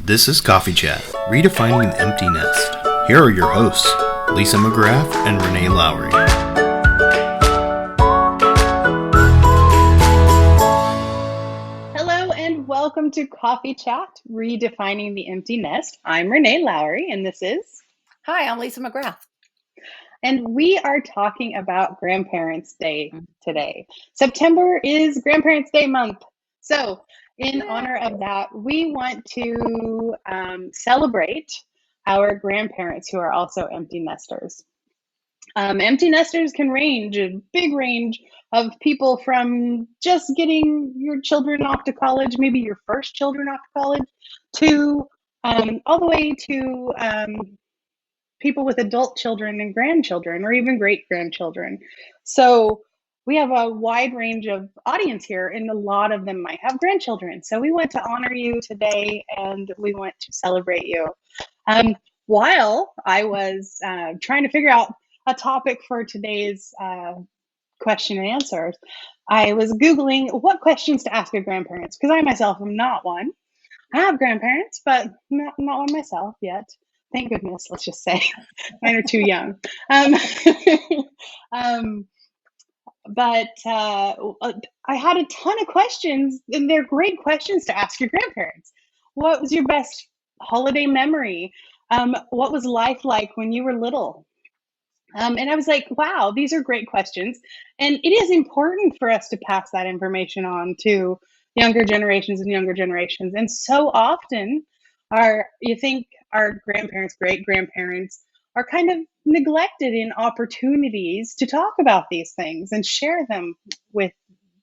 This is Coffee Chat, Redefining the Empty Nest. Here are your hosts, Lisa McGrath and Renee Lowry. Hello and welcome to Coffee Chat, Redefining the Empty Nest. I'm Renee Lowry and this is... Hi, I'm Lisa McGrath. And we are talking about Grandparents' Day today. September is Grandparents' Day month. So in honor of that, we want to celebrate our grandparents who are also empty nesters. Empty nesters can range, a big range of people, from just getting your children off to college, maybe your first children off to college, to all the way to people with adult children and grandchildren, or even great-grandchildren. So we have a wide range of audience here, and a lot of them might have grandchildren. So we want to honor you today, and we want to celebrate you. While I was trying to figure out a topic for today's question and answers, I was Googling what questions to ask your grandparents, because I myself am not one. I have grandparents, but not one myself yet. Thank goodness, let's just say. Mine are too young. But I had a ton of questions, and they're great questions to ask your grandparents. What was your best holiday memory? What was life like when you were little? And I was like, wow, these are great questions. And it is important for us to pass that information on to younger generations and younger generations. And so often you think our grandparents, great grandparents are kind of neglected in opportunities to talk about these things and share them with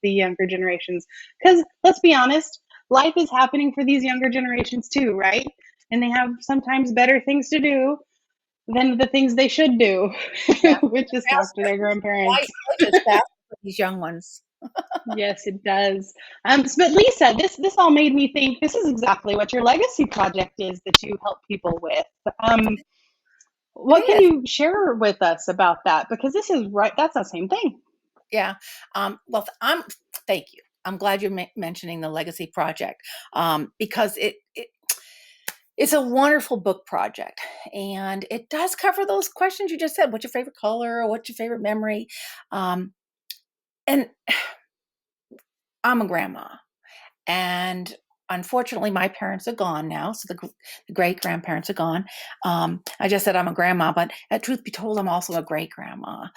the younger generations. Because let's be honest, life is happening for these younger generations too, right? And they have sometimes better things to do than the things they should do, Yeah. which is talk to their grandparents. Life is fast for these young ones. Yes, it does. But Lisa, this all made me think this is exactly what your legacy project is that you help people with. What can you share with us about that? Because this is right, that's the same thing. Yeah. Well, thank you. I'm glad you're mentioning the legacy project, because it's a wonderful book project, and it does cover those questions you just said. What's your favorite color? What's your favorite memory? And I'm a grandma, and unfortunately, my parents are gone now. So the great grandparents are gone. I just said I'm a grandma, but truth be told, I'm also a great grandma.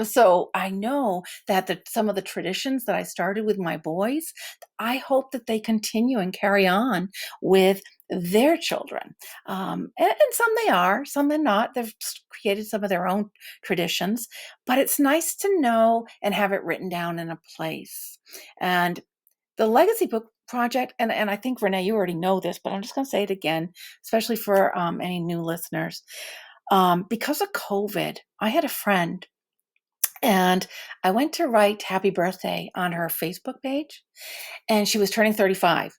So I know that some of the traditions that I started with my boys, I hope that they continue and carry on with their children. And some they are, some they're not. They've created some of their own traditions, but it's nice to know and have it written down in a place. And the legacy book project, and I think, Renee, you already know this, but I'm just going to say it again, especially for any new listeners. Because of COVID, I had a friend, and I went to write happy birthday on her Facebook page, and she was turning 35.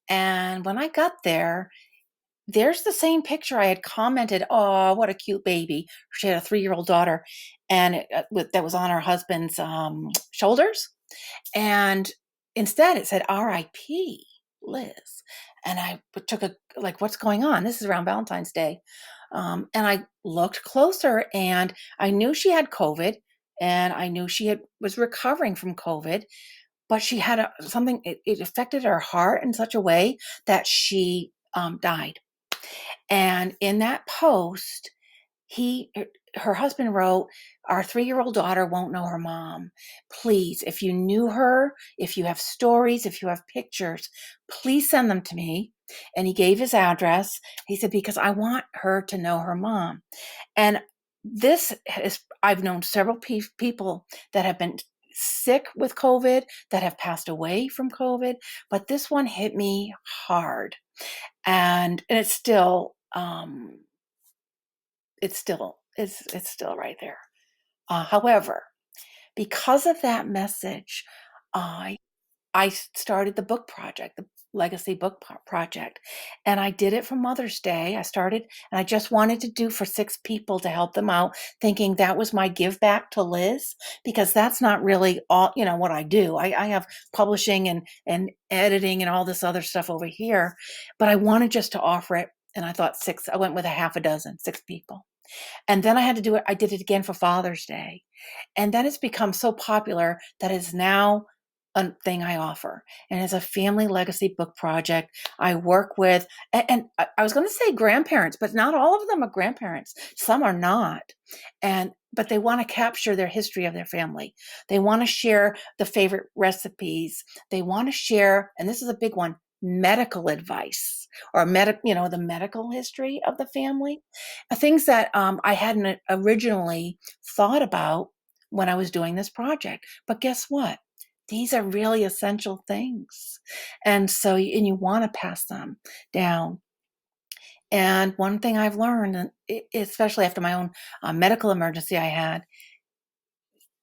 And when I got there's the same picture I had commented, oh, what a cute baby. She had a 3-year-old daughter, and that was on her husband's shoulders. And instead it said R.I.P. Liz. And I took what's going on? This is around Valentine's Day. And I looked closer, and I knew she had COVID, and I knew she was recovering from COVID, but she had something, it affected her heart in such a way that she died. And in that post, her husband wrote, our 3-year-old daughter won't know her mom. Please, if you knew her, if you have stories, if you have pictures, please send them to me. And he gave his address. He said, because I want her to know her mom. And I've known several people that have been sick with COVID, that have passed away from COVID, but this one hit me hard. And it's still right there. However, because of that message, I started the book project. legacy book project. And I did it for Mother's Day. I started, and I just wanted to do for 6 people to help them out, thinking that was my give back to Liz, because that's not really all, what I do. I have publishing and editing and all this other stuff over here, but I wanted just to offer it. And I thought 6, I went with a half a dozen, 6 people. And then I did it again for Father's Day. And then it's become so popular that it's now a thing I offer. And it's a family legacy book project. I work with, and I was going to say grandparents, but not all of them are grandparents. Some are not. But they want to capture their history of their family. They want to share the favorite recipes. They want to share, and this is a big one, medical advice or the medical history of the family. Things that I hadn't originally thought about when I was doing this project. But guess what? These are really essential things. And so, and you want to pass them down. And one thing I've learned, especially after my own medical emergency I had,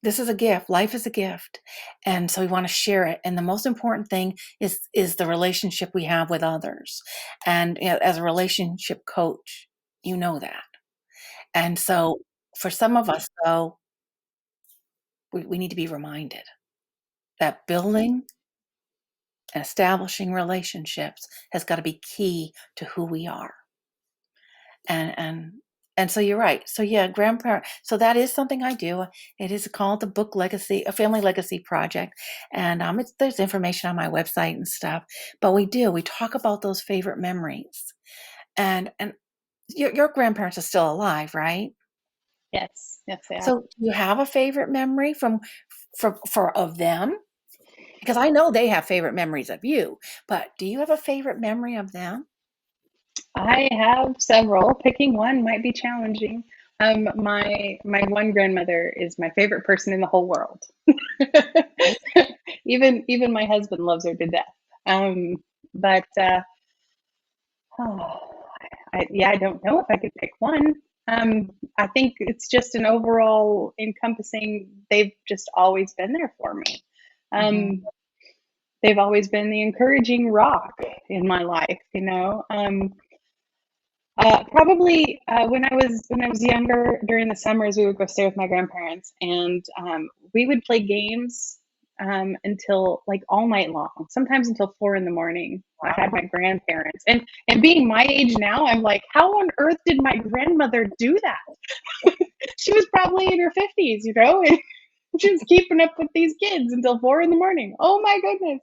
this is a gift. Life is a gift. And so we want to share it. And the most important thing is the relationship we have with others. And as a relationship coach, you know that. And so for some of us, though, we need to be reminded that building and establishing relationships has got to be key to who we are. And so you're right. So yeah, grandparent. So that is something I do. It is called the Book Legacy, a Family Legacy Project, and there's information on my website and stuff. But we talk about those favorite memories, and your grandparents are still alive, right? Yes, they are. So do you have a favorite memory of them? Because I know they have favorite memories of you, but do you have a favorite memory of them? I have several. Picking one might be challenging. My one grandmother is my favorite person in the whole world. Even my husband loves her to death. But oh, I don't know if I could pick one. I think it's just an overall encompassing. They've just always been there for me. Mhm. They've always been the encouraging rock in my life. Probably when I was younger, during the summers, we would go stay with my grandparents, and we would play games until like all night long. Sometimes until 4 in the morning. I had my grandparents, and being my age now, I'm like, how on earth did my grandmother do that? She was probably in her 50s, and she was keeping up with these kids until 4 in the morning. Oh my goodness,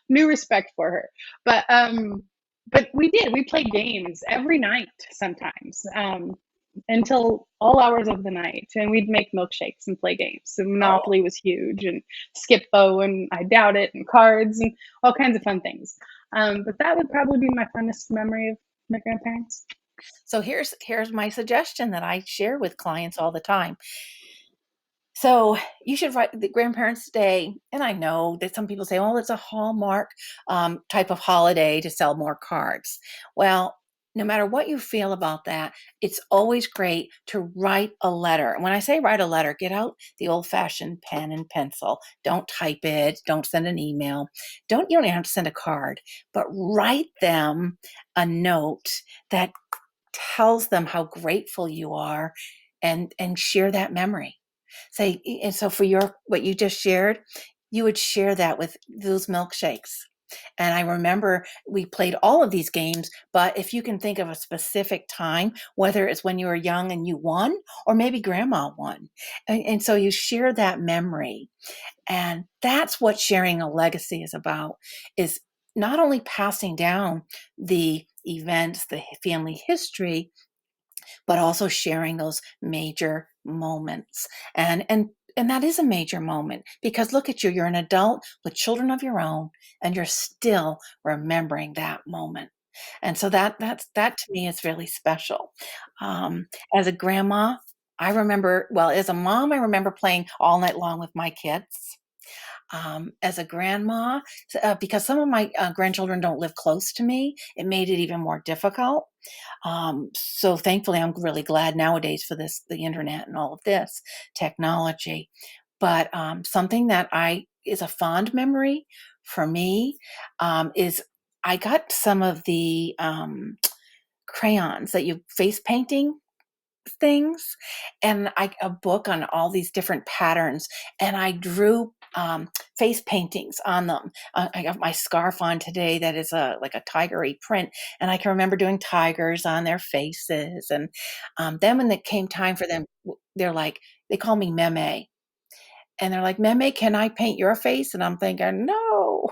new respect for her. But we played games every night sometimes, until all hours of the night, and we'd make milkshakes and play games. So Monopoly was huge, and Skip-Bo, and I Doubt It, and cards, and all kinds of fun things. But that would probably be my funnest memory of my grandparents. So here's my suggestion that I share with clients all the time. So you should write the Grandparents' Day. And I know that some people say, "Oh, it's a Hallmark type of holiday to sell more cards." Well, no matter what you feel about that, it's always great to write a letter. And when I say write a letter, get out the old-fashioned pen and pencil. Don't type it. Don't send an email. You don't even have to send a card, but write them a note that tells them how grateful you are, and share that memory. Say, and so for what you just shared, you would share that with those milkshakes. And I remember we played all of these games, but if you can think of a specific time, whether it's when you were young and you won, or maybe grandma won. And so you share that memory. And that's what sharing a legacy is about, is not only passing down the events, the family history, but also sharing those major moments. And that is a major moment, because look at you, you're an adult with children of your own, and you're still remembering that moment. And so that to me is really special. As a grandma, I remember, well, as a mom, I remember playing all night long with my kids. As a grandma, because some of my grandchildren don't live close to me, it made it even more difficult. So thankfully, I'm really glad nowadays for the internet and all of this technology. But something that is a fond memory for me, is I got some of the crayons that you face painting things, and a book on all these different patterns, and I drew face paintings on them. I got my scarf on today that is like a tigery print, and I can remember doing tigers on their faces. And then when it came time for them, they're like, they call me Meme. And they're like, Meme, can I paint your face? And I'm thinking, no,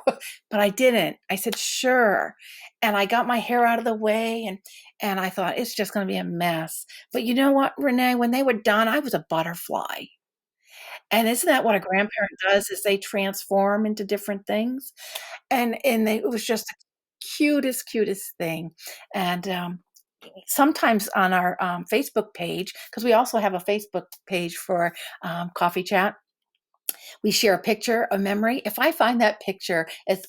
but I didn't. I said, sure. And I got my hair out of the way, and I thought it's just going to be a mess. But you know what, Renee, when they were done, I was a butterfly. And isn't that what a grandparent does, is they transform into different things? It was just the cutest thing. And sometimes on our Facebook page, because we also have a Facebook page for Coffee Chat, we share a picture, a memory. If I find that picture, it's,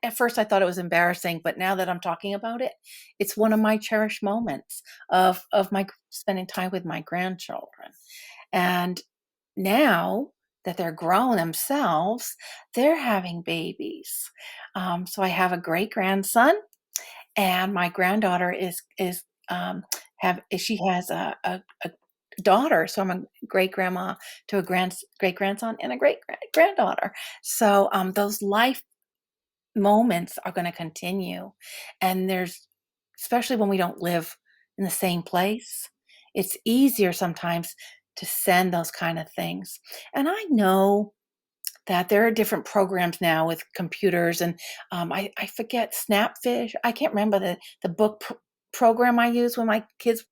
at first I thought it was embarrassing, but now that I'm talking about it, it's one of my cherished moments of my spending time with my grandchildren. And now that they're grown themselves, they're having babies. So I have a great grandson, and my granddaughter is she has a daughter, so I'm a great grandma to a great grandson and a great granddaughter. So those life moments are going to continue, and there's, especially when we don't live in the same place, it's easier sometimes to send those kind of things. And I know that there are different programs now with computers, and I forget, Snapfish. I can't remember the program I use when my kids.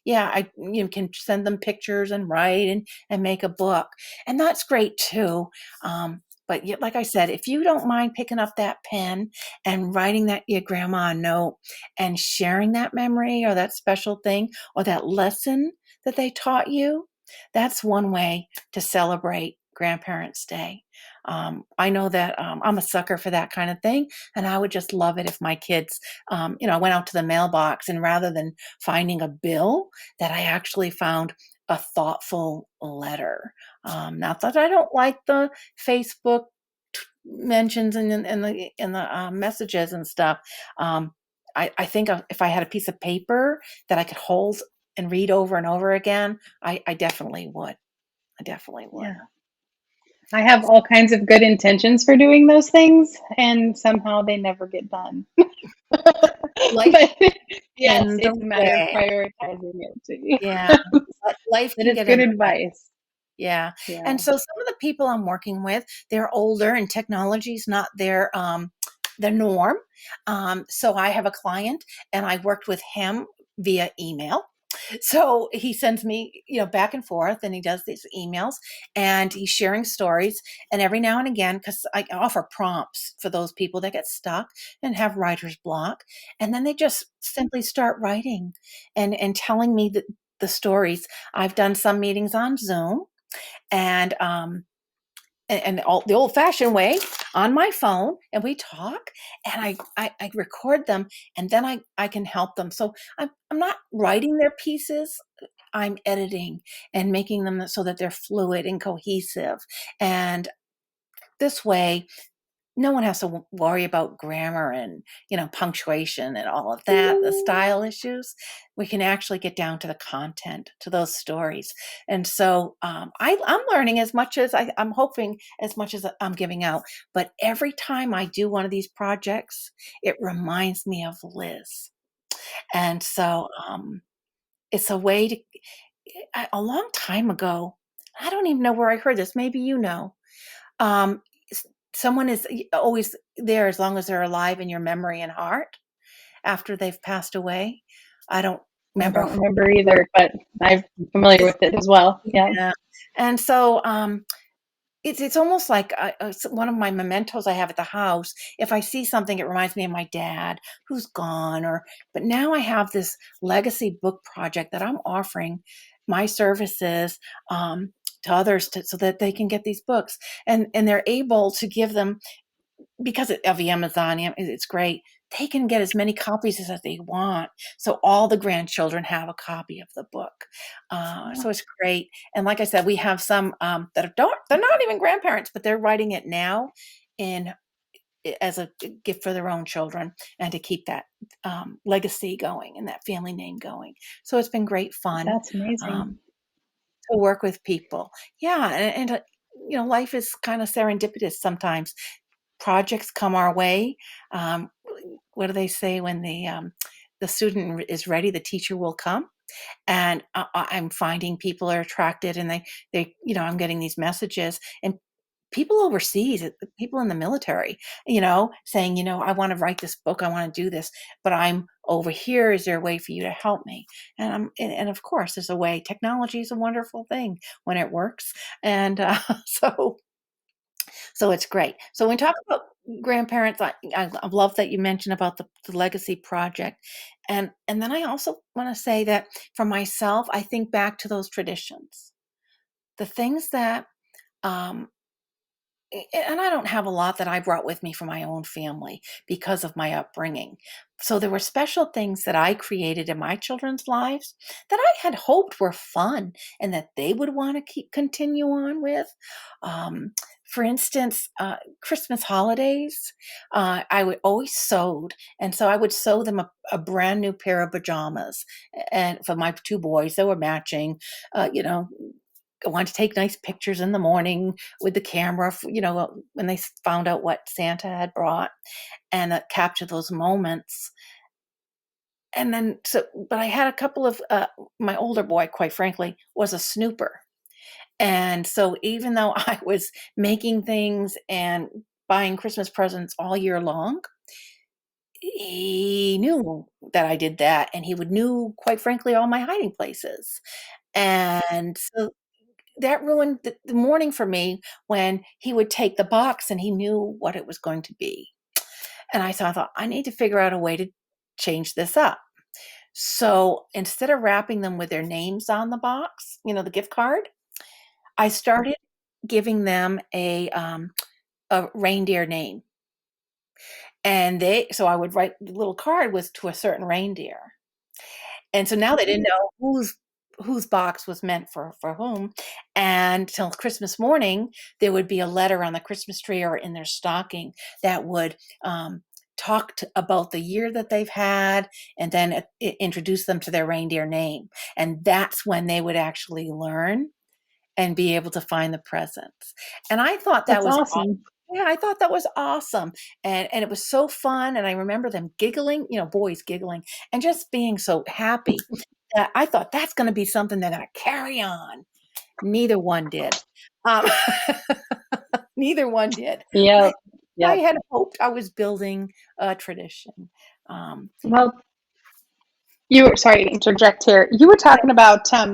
Yeah, can send them pictures and write and make a book, and that's great too. But yet, like I said, if you don't mind picking up that pen and writing that your grandma a note and sharing that memory or that special thing or that lesson that they taught you, that's one way to celebrate Grandparents' Day. I know that I'm a sucker for that kind of thing, and I would just love it if my kids, went out to the mailbox, and rather than finding a bill, that I actually found a thoughtful letter. Not that I don't like the Facebook mentions and the messages and stuff. I think if I had a piece of paper that I could hold and read over and over again, I definitely would. I definitely would. Yeah. I have all kinds of good intentions for doing those things, and somehow they never get done. Life But yes, in the it's a matter of way. prioritizing it. Yeah. Life But can it's get good in the way. advice. Yeah. And Yeah. so some of the people I'm working with, they're older and technology's not their norm. So I have a client, and I worked with him via email. So he sends me, back and forth, and he does these emails, and he's sharing stories. And every now and again, because I offer prompts for those people that get stuck and have writer's block, and then they just simply start writing and telling me the stories. I've done some meetings on Zoom, and the old fashioned way on my phone, and we talk, and I record them, and then I can help them. So I'm not writing their pieces. I'm editing and making them so that they're fluid and cohesive. And this way, no one has to worry about grammar and, punctuation and all of that, the style issues. We can actually get down to the content, to those stories. And so I'm learning as much as I'm hoping, as much as I'm giving out. But every time I do one of these projects, it reminds me of Liz. And so it's a way to, a long time ago, I don't even know where I heard this. Maybe you know. Um, Someone is always there as long as they're alive in your memory and heart after they've passed away. I don't I remember don't who remember either, but I'm familiar is. with it as well. Yeah. Yeah. And so it's almost like one of my mementos I have at the house. If I see something, it reminds me of my dad who's gone. But now I have this legacy book project that I'm offering my services to others so that they can get these books, and they're able to give them, because of Amazon. It's great. They can get as many copies as they want. So all the grandchildren have a copy of the book. So it's great. And like I said, we have some they're not even grandparents, but they're writing it now in as a gift for their own children, and to keep that legacy going and that family name going. So it's been great fun That's amazing. to work with people. Yeah, and life is kind of serendipitous sometimes. Projects come our way. Um, what do they say when the student is ready, the teacher will come? And I'm finding people are attracted, and I'm getting these messages, and people overseas, people in the military, saying, I want to write this book, I want to do this, but I'm over here. Is there a way for you to help me? And of course, there's a way. Technology is a wonderful thing when it works, and so it's great. So when we talk about grandparents, I love that you mentioned about the legacy project. And then I also want to say that for myself, I think back to those traditions, the things that, um, and I don't have a lot that I brought with me from my own family because of my upbringing. So there were special things that I created in my children's lives that I had hoped were fun and that they would want to continue on with. Um, for instance, Christmas holidays, I would always sewed, and so I would sew them a brand new pair of pajamas, and for my two boys, they were matching. I wanted to take nice pictures in the morning with the camera, when they found out what Santa had brought, and capture those moments. And then, but I had a couple of, my older boy, quite frankly, was a snooper. And so even though I was making things and buying Christmas presents all year long, he knew that I did that, and he would knew, quite frankly, all my hiding places. And so that ruined the morning for me when he would take the box and he knew what it was going to be. And I thought, I need to figure out a way to change this up. So instead of wrapping them with their names on the box, the gift card, I started giving them a reindeer name. And so I would write the little card was to a certain reindeer. And so now they didn't know whose box was meant for whom. And till Christmas morning, there would be a letter on the Christmas tree or in their stocking that would talk about the year that they've had, and then introduce them to their reindeer name. And that's when they would actually learn and be able to find the presents. And I thought that That's was awesome. awesome. Yeah, I thought that was awesome. And it was so fun. And I remember them giggling, boys giggling and just being so happy that I thought that's going to be something they're going to carry on. Neither one did. Um, neither one did. Yeah. I had hoped I was building a tradition. Well, sorry to interject here. You were talking about, at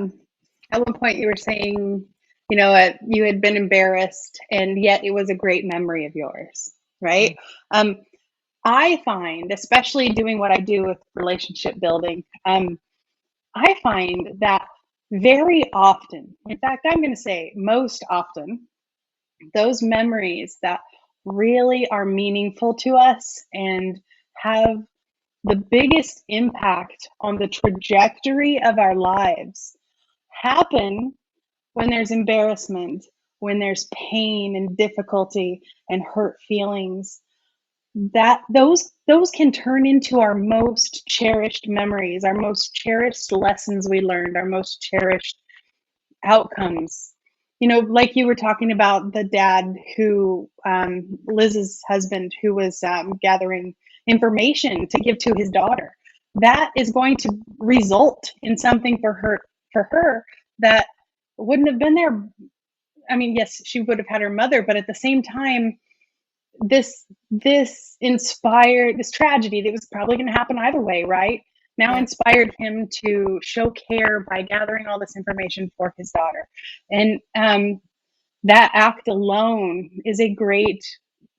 one point you were saying, you had been embarrassed and yet it was a great memory of yours, right? I find, especially doing what I do with relationship building, I find that very often, in fact, I'm going to say most often, those memories that really are meaningful to us and have the biggest impact on the trajectory of our lives happen when there's embarrassment, when there's pain and difficulty and hurt feelings. That those can turn into our most cherished memories, our most cherished lessons we learned, our most cherished outcomes. Like you were talking about the dad who, Liz's husband, who was gathering information to give to his daughter. That is going to result in something for her that wouldn't have been there. I mean, yes, she would have had her mother, but at the same time, this inspired this tragedy that was probably going to happen either way, right? Now inspired him to show care by gathering all this information for his daughter. And that act alone is a great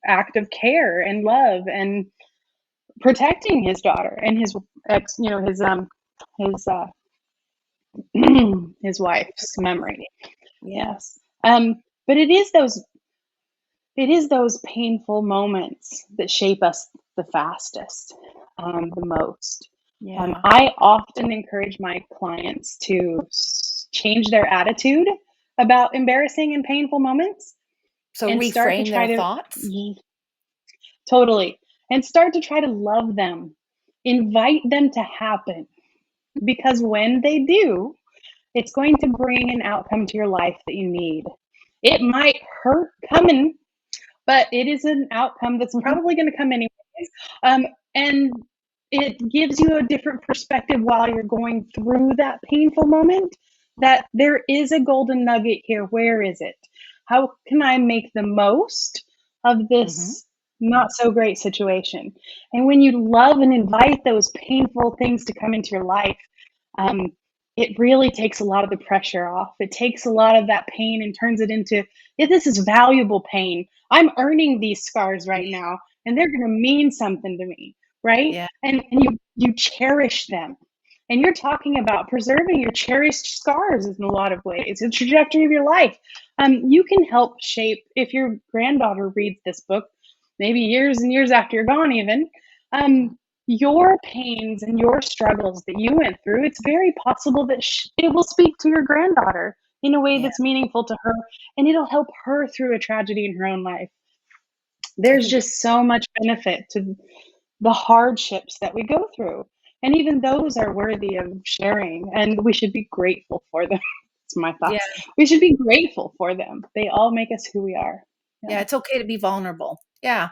act of care and love and protecting his daughter and his his wife's memory. Yes. But it is those painful moments that shape us the fastest, the most. I often encourage my clients to change their attitude about embarrassing and painful moments. So and reframe their thoughts? Totally. And start to try to love them. Invite them to happen because when they do, it's going to bring an outcome to your life that you need. It might hurt coming, but it is an outcome that's Mhm. probably going to come anyways. And it gives you a different perspective while you're going through that painful moment that there is a golden nugget here. Where is it? How can I make the most of Mhm. this not so great situation? And when you love and invite those painful things to come into your life, um, it really takes a lot of the pressure off. It takes a lot of that pain and turns it into, yeah, this is valuable pain. I'm earning these scars right Yeah. now, and they're going to mean something to me, right? Yeah. And you cherish them. And you're talking about preserving your cherished scars in a lot of ways, the trajectory of your life. You can help shape, if your granddaughter reads this book, maybe years and years after you're gone, even, um, your pains and your struggles that you went through, it's very possible that it will speak to your granddaughter in a way Yeah. that's meaningful to her, and it'll help her through a tragedy in her own life. I There's think just so much benefit to the hardships that we go through. And even those are worthy of sharing, and we should be grateful for them. It's my yeah. thoughts. We should be grateful for them. They all make us who we are. Yeah, Yeah. it's okay to be vulnerable. Yeah.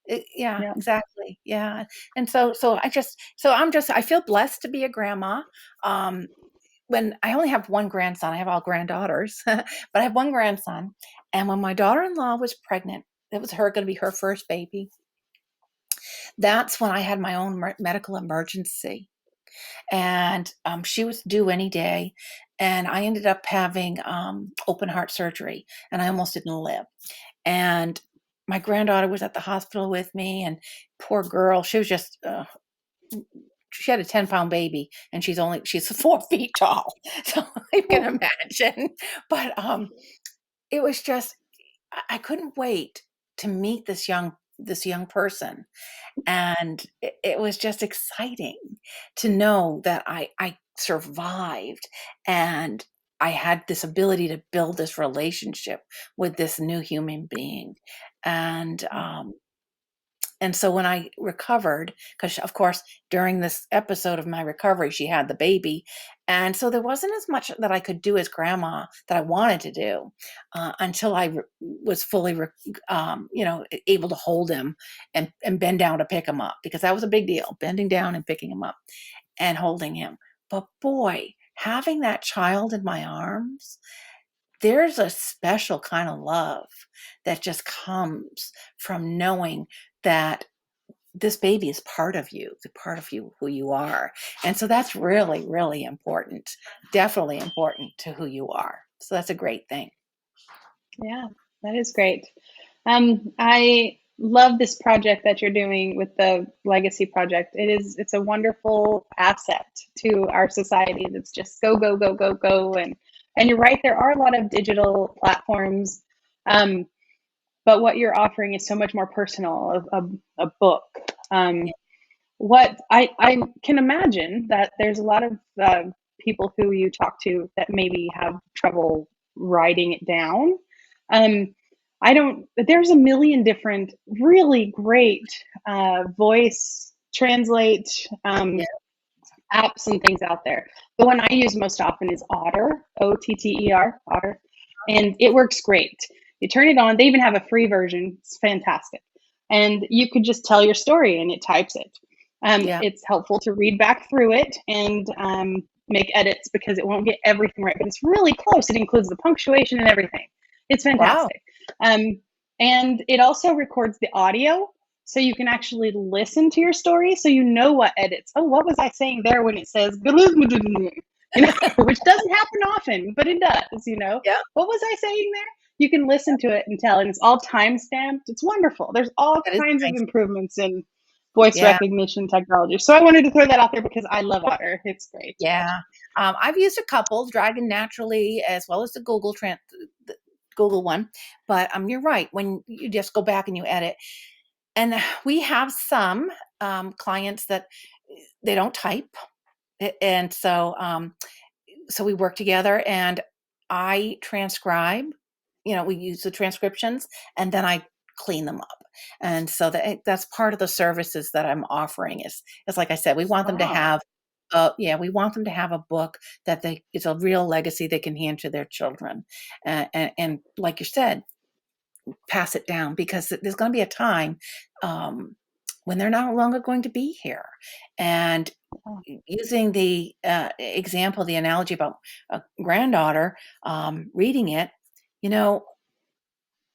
Yeah, Yeah. exactly. Yeah. And I feel blessed to be a grandma. Um, when I only have one grandson, I have all granddaughters, but I have one grandson. And when my daughter-in-law was pregnant, it was her going to be her first baby. That's when I had my own medical emergency. And she was due any day. And I ended up having open heart surgery, and I almost didn't live. And my granddaughter was at the hospital with me, and poor girl, she was just she had a 10-pound baby, and she's 4 feet tall, so you can imagine. But it was just I couldn't wait to meet this young person, and it was just exciting to know that I survived, and I had this ability to build this relationship with this new human being. And so when I recovered, because of course during this episode of my recovery, she had the baby, and so there wasn't as much that I could do as grandma that I wanted to do until I was fully, able to hold him and bend down to pick him up, because that was a big deal, bending down and picking him up and holding him. But boy, having that child in my arms, there's a special kind of love that just comes from knowing that this baby is part of you, the part of you who you are. And so that's really, really important. Definitely important to who you are. So that's a great thing. Yeah, that is great. I love this project that you're doing with the Legacy Project. It's a wonderful asset to our society that's just go, go, go, go, go. And you're right, there are a lot of digital platforms. Um, but what you're offering is so much more personal, a book. Yeah. What I can imagine that there's a lot of people who you talk to that maybe have trouble writing it down. Um, I don't, there's a million different really great voice translate Yeah. apps and things out there. The one I use most often is Otter, Otter, Otter, and it works great. You turn it on, they even have a free version, it's fantastic. And you could just tell your story and it types it. Yeah. It's helpful to read back through it and make edits because it won't get everything right, but it's really close. It includes the punctuation and everything. It's Wow. fantastic. And it also records the audio so you can actually listen to your story so you know what edits. Oh, what was I saying there when it says, which doesn't happen often, but it does. Yeah. What was I saying there? You can listen to it and tell, and it's all time stamped. It's wonderful. There's all That is kinds of nice. improvements in voice Yeah. recognition technology. So I wanted to throw that out there because I love Otter. It's great. Yeah. I've used a couple, Dragon Naturally, as well as the the Google one. But you're right. When you just go back and you edit, and we have some clients that they don't type, and so we work together, and I transcribe. We use the transcriptions, and then I clean them up. And so that's part of the services that I'm offering is like I said, we want them to Wow. have we want them to have a book that it's a real legacy they can hand to their children. And like you said, pass it down, because there's going to be a time when they're no longer going to be here. And using the example, the analogy about a granddaughter reading it,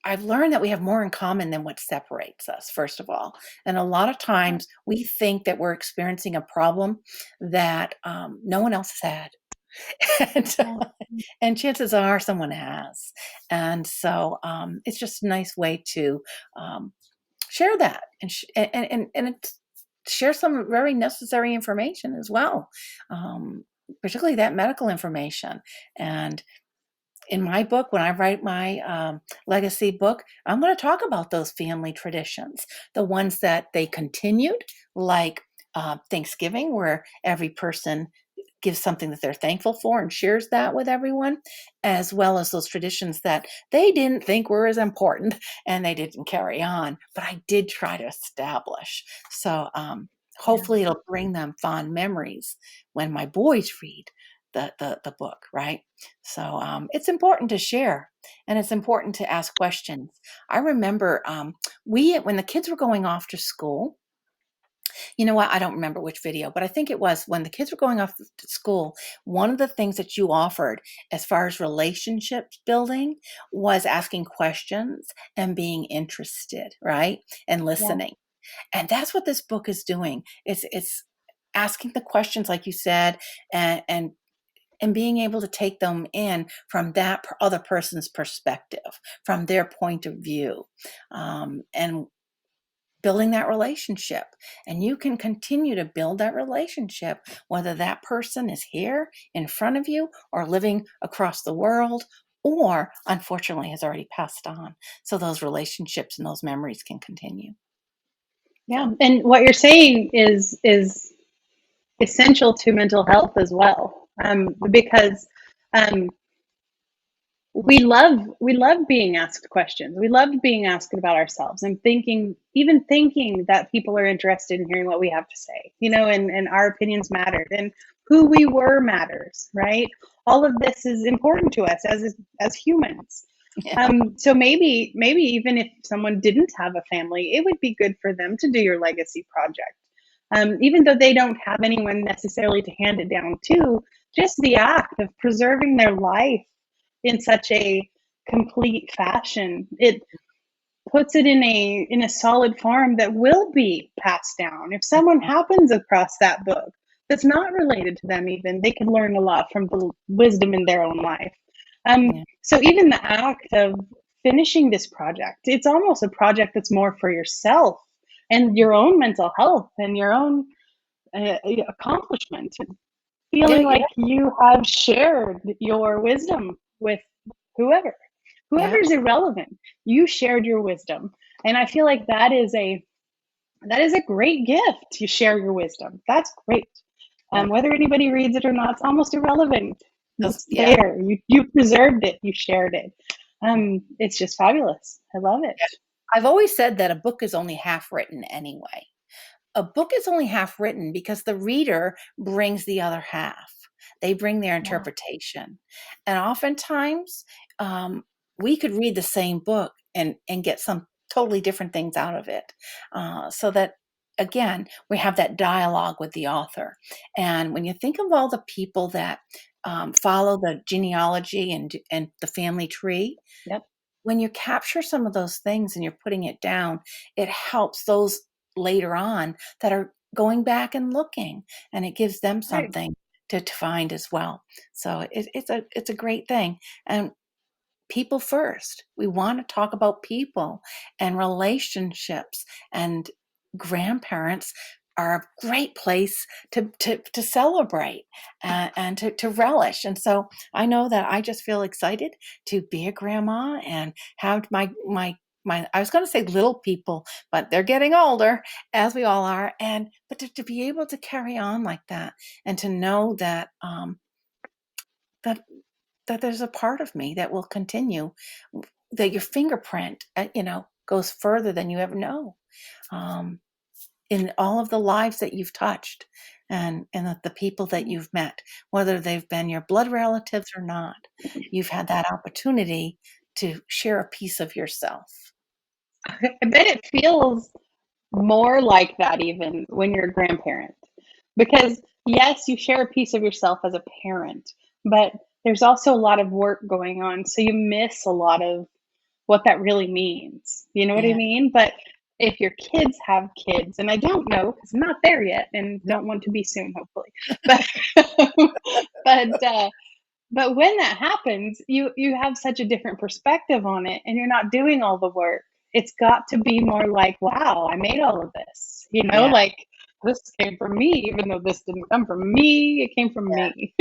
I've learned that we have more in common than what separates us, first of all. And a lot of times we think that we're experiencing a problem that no one else has had. and, and chances are someone has. And so it's just a nice way to share that and it's share some very necessary information as well, particularly that medical information. And in my book, when I write my legacy book, I'm going to talk about those family traditions, the ones that they continued, like Thanksgiving, where every person gives something that they're thankful for and shares that with everyone, as well as those traditions that they didn't think were as important and they didn't carry on, but I did try to establish. So hopefully it'll bring them fond memories when my boys read the book, right? So it's important to share, and it's important to ask questions. I remember when the kids were going off to school, you know what? I don't remember which video, but I think it was when the kids were going off to school. One of the things that you offered as far as relationships building was asking questions and being interested, right? And listening. And that's what this book is doing. It's asking the questions, like you said, and being able to take them in from that other person's perspective, from their point of view, and building that relationship. And you can continue to build that relationship, whether that person is here in front of you or living across the world, or unfortunately has already passed on. So those relationships and those memories can continue. Yeah. And what you're saying is essential to mental health as well. Because we love being asked questions. We love being asked about ourselves and even thinking that people are interested in hearing what we have to say, and our opinions mattered, and who we were matters, right? All of this is important to us as humans. Yeah. So maybe even if someone didn't have a family, it would be good for them to do your legacy project. Even though they don't have anyone necessarily to hand it down to, just the act of preserving their life in such a complete fashion, it puts it in a solid form that will be passed down. If someone happens across that book that's not related to them, even, they can learn a lot from the wisdom in their own life. So even the act of finishing this project, it's almost a project that's more for yourself and your own mental health and your own accomplishment, and feeling like you have shared your wisdom with whoever's irrelevant. You shared your wisdom, and I feel like that is a great gift to share your wisdom. That's great. Whether anybody reads it or not, it's almost irrelevant. It's there. You preserved it. You shared it. It's just fabulous. I love it. I've always said that a book is only half written anyway. A book is only half written because the reader brings the other half. They bring their interpretation. And oftentimes, we could read the same book and get some totally different things out of it. So that, again, we have that dialogue with the author. And when you think of all the people that follow the genealogy and the family tree, when you capture some of those things and you're putting it down, it helps those later on that are going back and looking, and it gives them something to find as well. So it's a great thing. And people first. We want to talk about people and relationships, and grandparents are a great place to celebrate and to relish. And so I know that I just feel excited to be a grandma and have my I was going to say little people, but they're getting older, as we all are. But to be able to carry on like that, and to know that that there's a part of me that will continue, that your fingerprint, goes further than you ever know. In all of the lives that you've touched and the people that you've met, whether they've been your blood relatives or not, you've had that opportunity to share a piece of yourself. I bet it feels more like that even when you're a grandparent. Because yes, you share a piece of yourself as a parent, but there's also a lot of work going on. So you miss a lot of what that really means. You know what I Yeah. mean? But if your kids have kids, and I don't know because I'm not there yet and No. don't want to be soon, hopefully. But but but when that happens, you have such a different perspective on it, and you're not doing all the work. It's got to be more like, wow, I made all of this. Yeah. Like this came from me, even though this didn't come from me. It came from Yeah. me.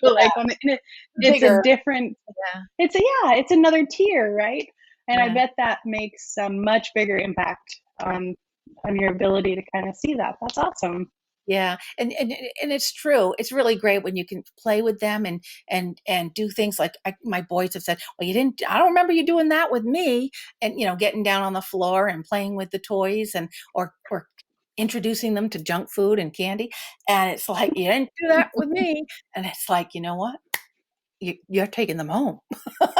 Like it's a Bigger. different. Yeah. It's another tier, right? And I Yeah. bet that makes a much bigger impact on your ability to kind of see that. That's awesome. Yeah, and it's true. It's really great when you can play with them and do things like my boys have said, "Well, you didn't. I don't remember you doing that with me." And getting down on the floor and playing with the toys and or introducing them to junk food and candy. And it's like you didn't do that with me. And it's like, you know what? You're taking them home.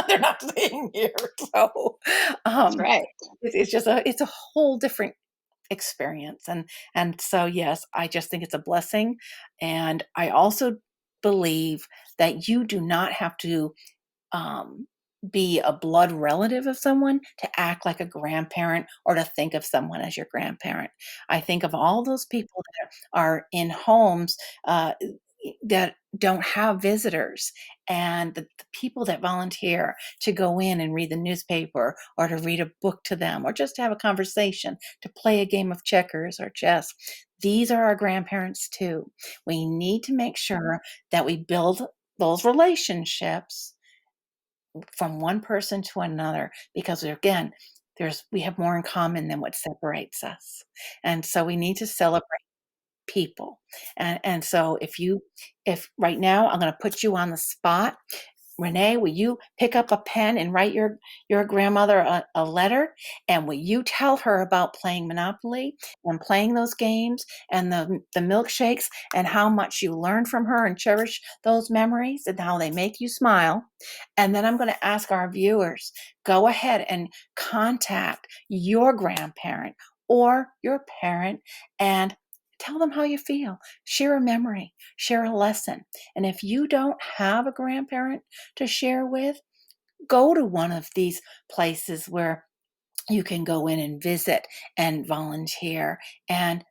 They're not staying here. So That's um, right. it's just it's a whole different experience. And so yes, I just think it's a blessing. And I also believe that you do not have to um, be a blood relative of someone to act like a grandparent or to think of someone as your grandparent. I think of all those people that are in homes that don't have visitors, and the people that volunteer to go in and read the newspaper or to read a book to them or just to have a conversation, to play a game of checkers or chess. These are our grandparents too. We need to make sure that we build those relationships from one person to another because again, we have more in common than what separates us. And so we need to celebrate people. And so if right now I'm going to put you on the spot, Renee, will you pick up a pen and write your grandmother a letter? And will you tell her about playing Monopoly and playing those games and the milkshakes and how much you learned from her and cherish those memories and how they make you smile? And then I'm going to ask our viewers, go ahead and contact your grandparent or your parent and tell them how you feel. Share a memory, share a lesson. And if you don't have a grandparent to share with, go to one of these places where you can go in and visit and volunteer and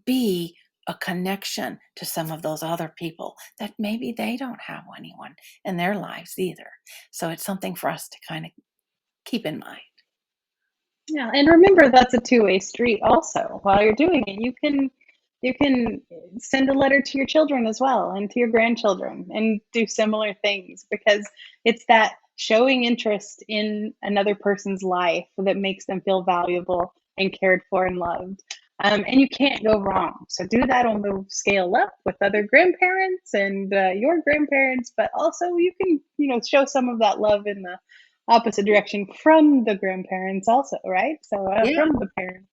be a connection to some of those other people that maybe they don't have anyone in their lives either. So it's something for us to kind of keep in mind. Yeah, and remember that's a two-way street also. While you're doing it, you can send a letter to your children as well and to your grandchildren and do similar things because it's that showing interest in another person's life that makes them feel valuable and cared for and loved. And you can't go wrong. So do that on the scale up with other grandparents and your grandparents, but also you can, show some of that love in the opposite direction from the grandparents also, right? So Yeah, from the parents.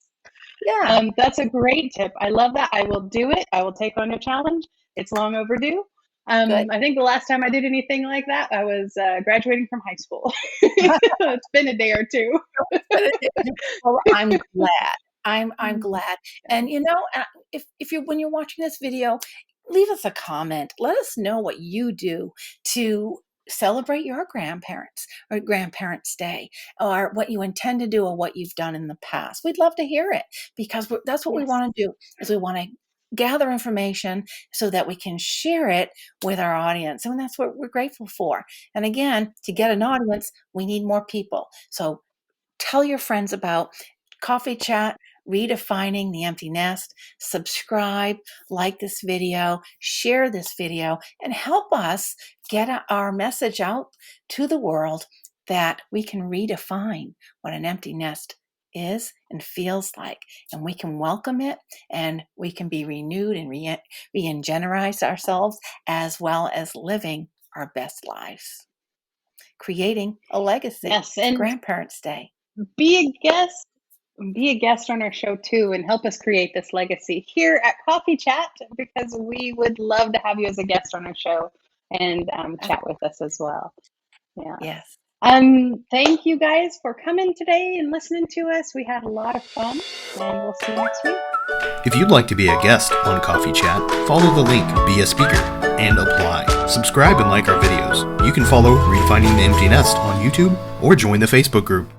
yeah, That's a great tip. I love that. I will do it. I will take on your challenge. It's long overdue. good. I think the last time I did anything like that, I was graduating from high school. It's been a day or two. Well, I'm glad. I'm Mm, glad. And if you when you're watching this video, leave us a comment. Let us know what you do to celebrate your grandparents or grandparents' day, or what you intend to do or what you've done in the past. We'd love to hear it because that's what we yes. want to do. Is we want to gather information so that we can share it with our audience, and that's what we're grateful for. And again, to get an audience, we need more people. So tell your friends about Coffee Chat, Redefining the Empty Nest. Subscribe, like this video, share this video, and help us get our message out to the world that we can redefine what an empty nest is and feels like. And we can welcome it and we can be renewed and re-energize ourselves as well as living our best lives, creating a legacy. Yes. It's And Grandparents' Day. be a guest. Be a guest on our show too and help us create this legacy here at Coffee Chat, because we would love to have you as a guest on our show and chat with us as well. Yeah. Yes. Thank you guys for coming today and listening to us. We had a lot of fun, and we'll see you next week. If you'd like to be a guest on Coffee Chat, follow the link, be a speaker, and apply. Subscribe and like our videos. You can follow Redefining the Empty Nest on YouTube or join the Facebook group.